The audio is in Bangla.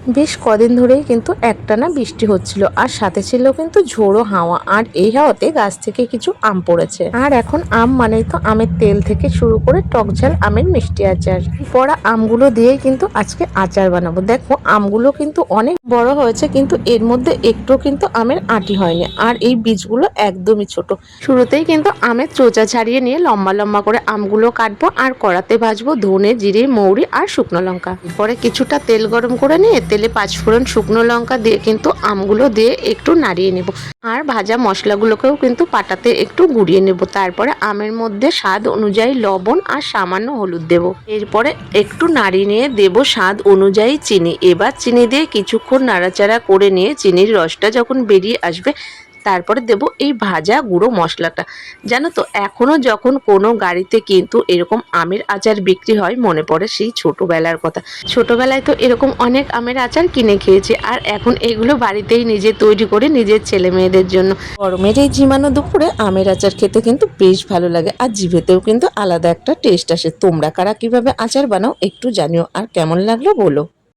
বেশ কদিন ধরেই কিন্তু একটানা বৃষ্টি হচ্ছিল, আর সাথে ছিল কিন্তু ঝোড়ো হাওয়া। আর এই হাওয়াতে গাছ থেকে কিছু আম পড়েছে। আর এখন আম মানেই তো আমের তেল থেকে শুরু করে টকঝাল আমের মিষ্টি আচার। পড়া আমগুলো দিয়েই কিন্তু আজকে আচার বানাবো। দেখো আমগুলো কিন্তু অনেক বড় হয়েছে, কিন্তু এর মধ্যে একটু কিন্তু আমের আঁটি হয়নি, আর এই বীজগুলো একদমই ছোট। শুরুতেই কিন্তু আমের চোচা ছাড়িয়ে নিয়ে লম্বা লম্বা করে আমগুলো কাটবো, আর কড়াতে ভাজবো ধনে, জিরে, মৌরি আর শুকনো লঙ্কা। এরপরে কিছুটা তেল গরম করে নিয়ে তেলে পাঁচফোড়ন, শুকনো লঙ্কা দিয়ে কিন্তু আমগুলো দিয়ে একটু নাড়িয়ে নেব। আর ভাজা মশলাগুলোকেও কিন্তু পাটাতে একটু গুঁড়িয়ে নেব। তারপরে আমের মধ্যে স্বাদ অনুযায়ী লবণ আর সামান্য হলুদ দেব। এরপরে একটু নাড়িয়ে নিয়ে দেব স্বাদ অনুযায়ী চিনি। এবার চিনি দিয়ে কিছুক্ষণ নাড়াচাড়া করে নিয়ে চিনির রসটা যখন বেরিয়ে আসবে, তারপরে দেব এই ভাজা গুঁড়ো মশলাটা। জানো তো, এখনো যখন কোনো গাড়িতে কিন্তু এরকম আমের আচার বিক্রি হয়, মনে পড়ে সেই ছোটবেলার কথা। ছোটবেলায় তো এরকম অনেক আমের আচার কিনে খেয়েছি, আর এখন এগুলো বাড়িতেই নিজে তৈরি করে নিজের ছেলে মেয়েদের জন্য। গরমের এই ঝিমানো দুপুরে আমের আচার খেতে কিন্তু বেশ ভালো লাগে, আর জিভেতেও কিন্তু আলাদা একটা টেস্ট আসে। তোমরা কারা কিভাবে আচার বানাও একটু জানিও, আর কেমন লাগলো বলো।